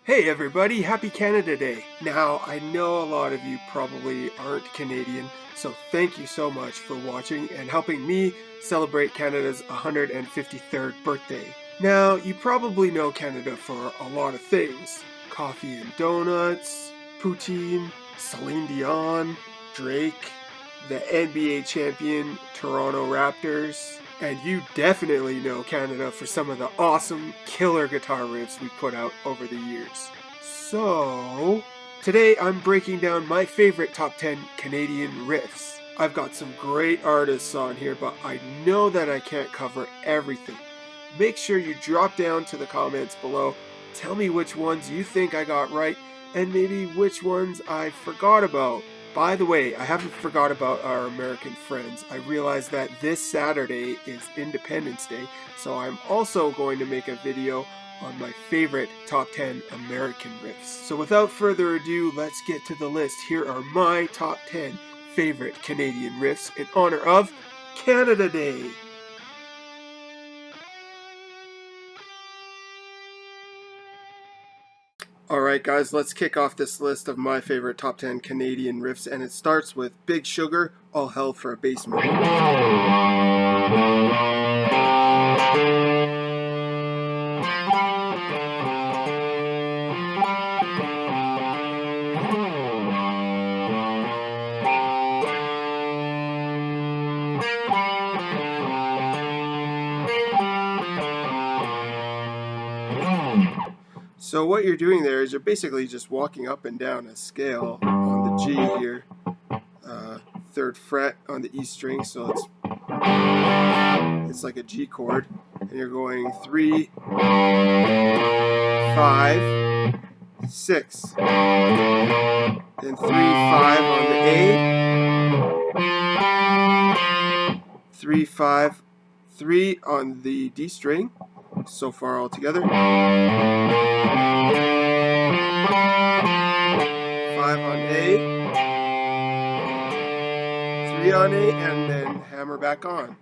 Hey everybody, happy Canada Day! Now, I know a lot of you probably aren't Canadian, so thank you so much for watching and helping me celebrate Canada's 153rd birthday. Now, you probably know Canada for a lot of things. Coffee and donuts, poutine, Celine Dion, Drake, the NBA champion Toronto Raptors, and you definitely know Canada for some of the awesome killer guitar riffs we put out over the years. So, today I'm breaking down my favorite top 10 Canadian riffs. I've got some great artists on here, but I know that I can't cover everything. Make sure you drop down to the comments below, tell me which ones you think I got right, and maybe which ones I forgot about. By the way, I haven't forgot about our American friends. I realized that this Saturday is Independence Day, so I'm also going to make a video on my favorite top 10 American riffs. So without further ado, let's get to the list. Here are my top 10 favorite Canadian riffs in honor of Canada Day. Alright guys, let's kick off this list of my favorite top 10 Canadian riffs, and it starts with Big Sugar, All Hell for a Bassman. So what you're doing there is you're basically just walking up and down a scale on the G here, 3rd fret on the E string, so it's like a G chord, and you're going 3, 5, 6, then 3, 5 on the A, 3, 5, 3 on the D string, so far all together, 5 on A, 3 on A, and then hammer back on.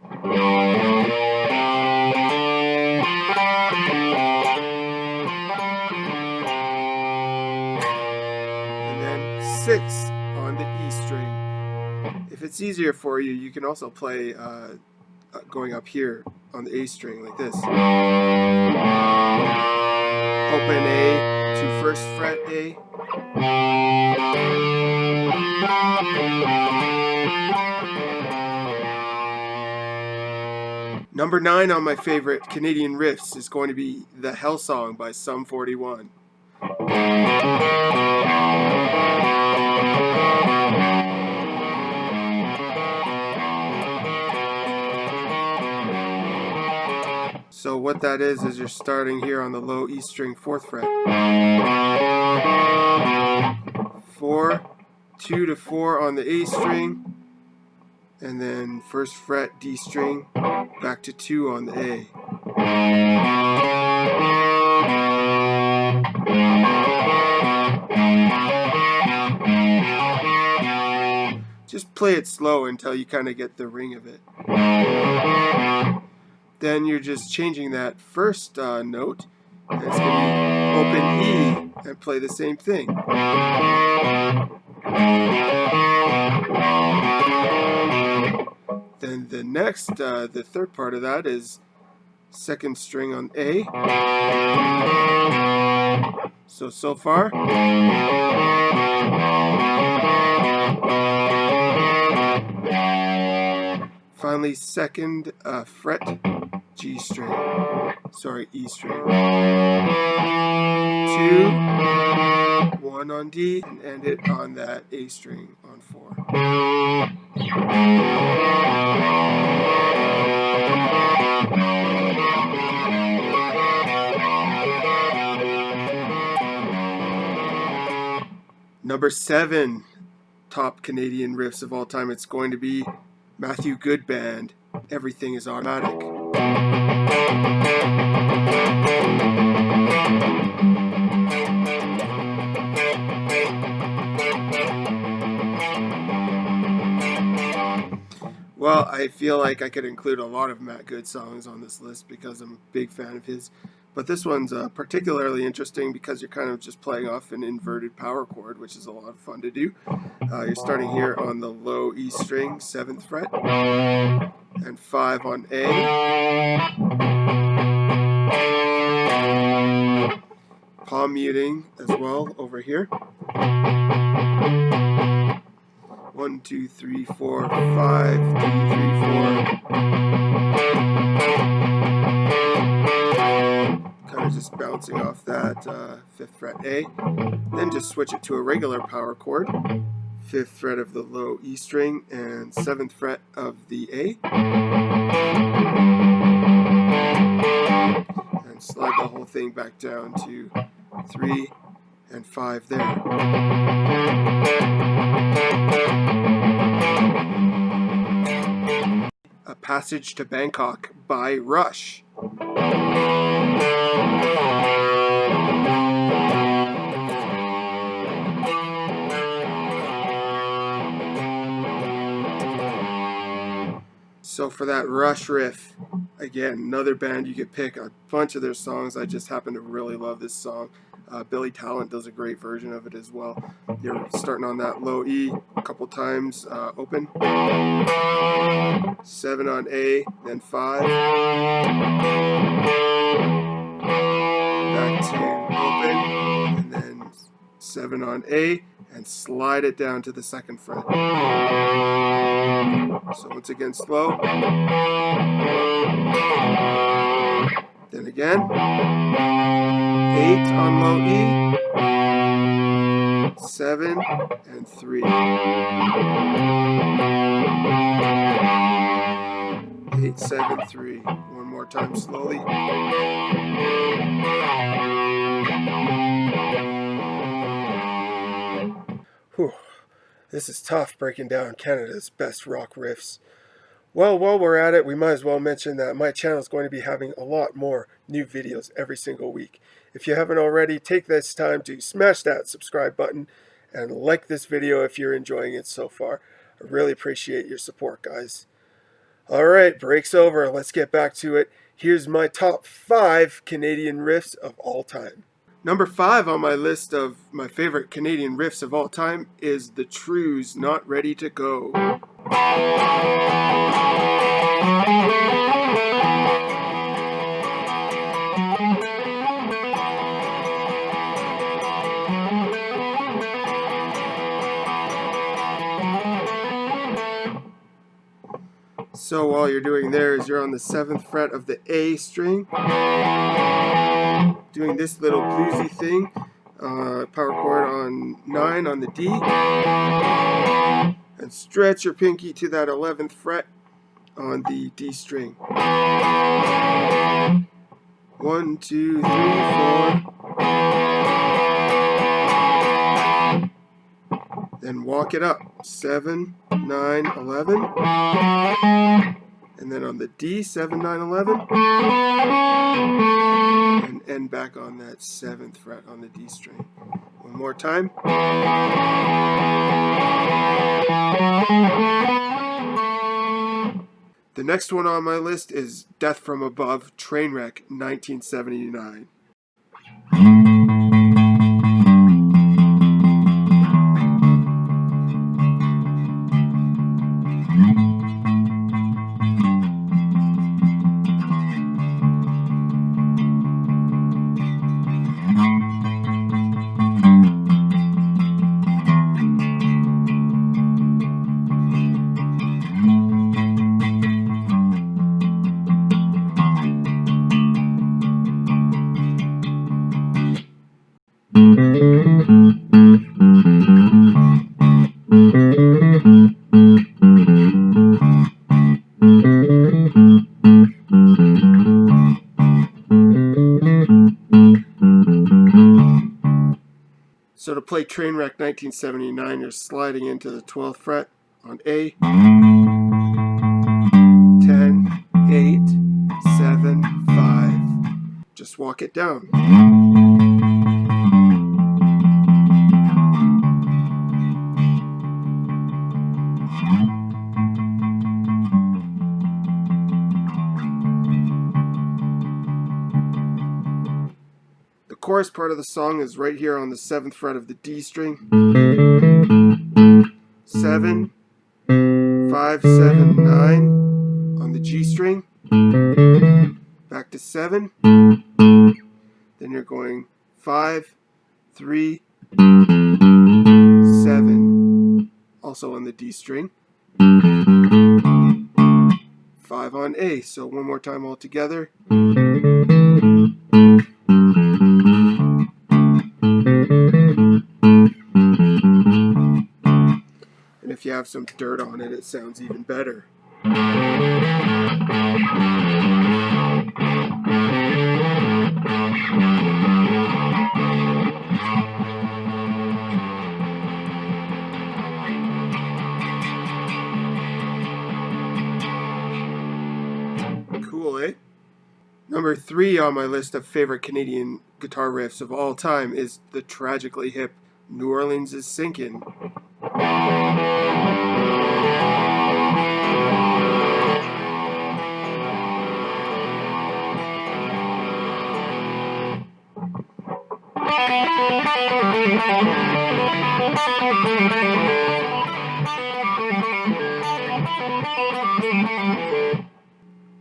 And then 6 on the E string. If it's easier for you, you can also play going up here on the A string like this. Open A to 1st fret A. Number 9 on my favorite Canadian riffs is going to be The Hell Song by Sum 41. So what that is you're starting here on the low E string 4th fret. 4, 2 to 4 on the A string, and then 1st fret D string, back to 2 on the A. Just play it slow until you kind of get the ring of it. Then you're just changing that first note, and it's going to be open E and play the same thing. Then the next, the third part of that is 2nd string on A. So far. Finally, 2nd fret G string, E string. 2, 1 on D, and end it on that A string on 4. Number 7 top Canadian riffs of all time, it's going to be Matthew Good Band, Everything is Automatic. Well, I feel like I could include a lot of Matt Good songs on this list because I'm a big fan of his. But this one's particularly interesting because you're kind of just playing off an inverted power chord, which is a lot of fun to do. You're starting here on the low E string, 7th fret, and 5 on A. Palm muting as well over here. 1, 2, 3, 4, 5, 2, 3, 4. Kind of just bouncing off that 5th fret A. Then just switch it to a regular power chord. 5th fret of the low E string and 7th fret of the A. And slide the whole thing back down to 3 and 5 there. A Passage to Bangkok by Rush. So for that Rush riff, again, another band you could pick a bunch of their songs. I just happen to really love this song. Billy Talent does a great version of it as well. You're starting on that low E a couple times, open. 7 on A, then 5. Back to open, and then 7 on A, and slide it down to the 2nd fret. So once again, slow. Then again, 8 on low E, 7 and 3. 8, 7, 3. One more time slowly. Whew. This is tough, breaking down Canada's best rock riffs. Well, while we're at it, we might as well mention that my channel is going to be having a lot more new videos every single week. If you haven't already, take this time to smash that subscribe button and like this video if you're enjoying it so far. I really appreciate your support, guys. Alright, break's over. Let's get back to it. Here's my top 5 Canadian riffs of all time. Number 5 on my list of my favorite Canadian riffs of all time is The True's Not Ready to Go. So all you're doing there is you're on the 7th fret of the A string, doing this little bluesy thing, power chord on 9 on the D, and stretch your pinky to that 11th fret on the D string. 1, 2, 3, 4. Then walk it up, 7, 9, 11. And then on the D, 7, 9, 11. And end back on that 7th fret on the D string. One more time. The next one on my list is Death from Above, Trainwreck, 1979. So to play Trainwreck 1979, you're sliding into the 12th fret on A, 10, 8, 7, 5. Just walk it down. chorus part of the song is right here on the 7th fret of the D string. 7, 5, 7, 9 on the G string. Back to 7. Then you're going 5, 3, 7, also on the D string. 5 on A. So one more time all together. And if you have some dirt on it, it sounds even better. Cool, eh? Number 3 on my list of favorite Canadian guitar riffs of all time is the Tragically Hip New Orleans is Sinking.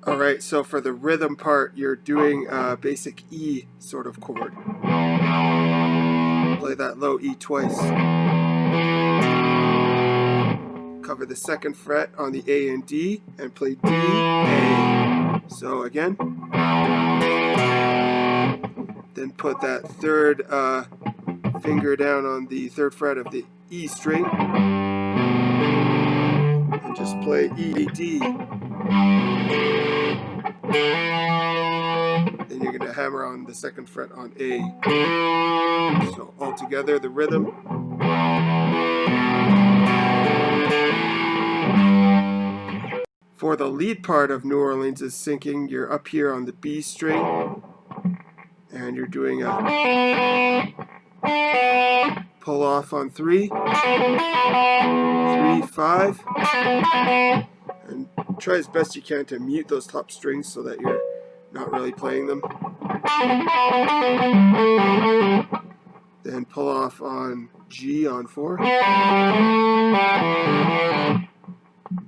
Alright, so for the rhythm part, you're doing a basic E sort of chord. Play that low E twice. Cover the 2nd fret on the A and D, and play D, A. So again. Then put that 3rd finger down on the 3rd fret of the E string, and just play E, D. Then you're going to hammer on the 2nd fret on A. So all together, the rhythm. For the lead part of New Orleans is Sinking, you're up here on the B string, and you're doing a pull off on 3, 3, 5, and try as best you can to mute those top strings so that you're not really playing them. Then pull off on G on 4,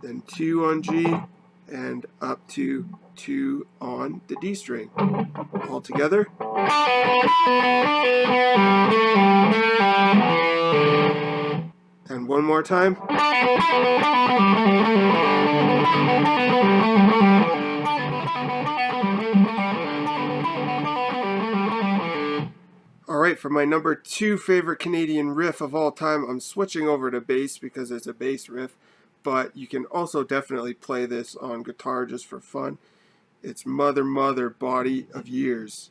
then 2 on G, and up to 2 on the D string. All together. And one more time. Alright, for my number 2 favorite Canadian riff of all time, I'm switching over to bass because it's a bass riff, but you can also definitely play this on guitar just for fun. It's Mother Mother Body of Years.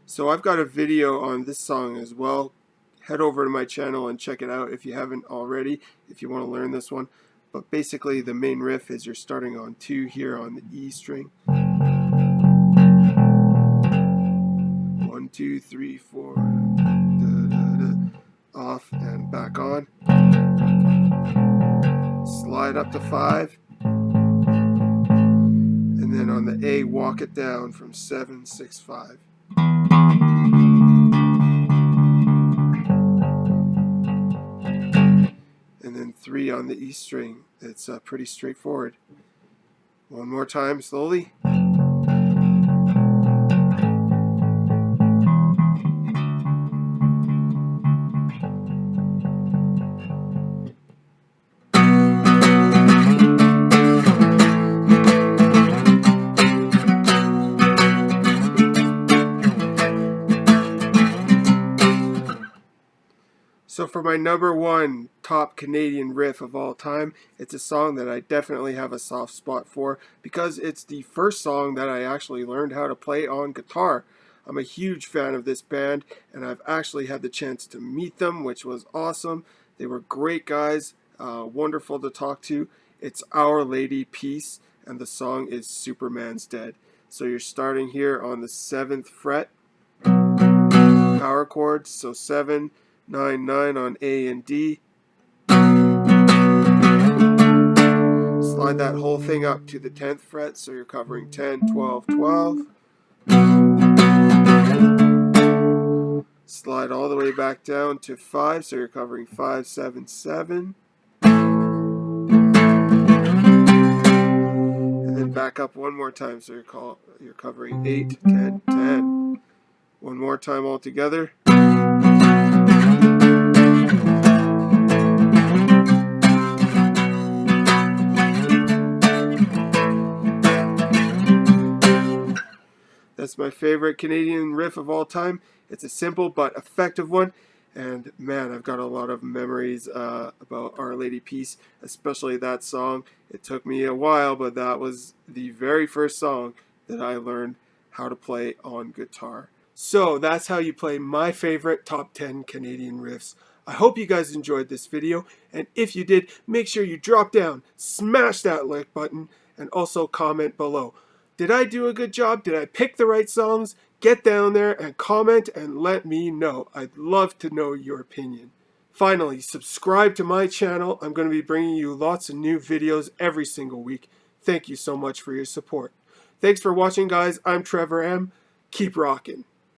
So I've got a video on this song as well. Head over to my channel and check it out if you haven't already, if you want to learn this one. But basically the main riff is you're starting on 2 here on the E string. 1, 2, 3, 4, da, da, da, off and back on. Slide up to 5. And then on the A, walk it down from 7, 6, 5. And then 3 on the E string. It's pretty straightforward. One more time, slowly. So for my number 1 top Canadian riff of all time, it's a song that I definitely have a soft spot for because it's the first song that I actually learned how to play on guitar. I'm a huge fan of this band, and I've actually had the chance to meet them, which was awesome. They were great guys, wonderful to talk to. It's Our Lady Peace, and the song is Superman's Dead. So you're starting here on the 7th fret power chords, so 7, 9, 9 on A and D. Slide that whole thing up to the 10th fret, so you're covering 10, 12, 12. Slide all the way back down to 5, so you're covering 5, 7, 7. And then back up one more time, so you're covering 8, 10, 10. One more time all together. That's my favorite Canadian riff of all time. It's a simple but effective one. And man, I've got a lot of memories about Our Lady Peace, especially that song. It took me a while, but that was the very first song that I learned how to play on guitar. So that's how you play my favorite top 10 Canadian riffs. I hope you guys enjoyed this video, and if you did, make sure you drop down, smash that like button, and also comment below. Did I do a good job? Did I pick the right songs? Get down there and comment and let me know. I'd love to know your opinion. Finally, subscribe to my channel. I'm going to be bringing you lots of new videos every single week. Thank you so much for your support. Thanks for watching, guys. I'm Trevor M. Keep rocking.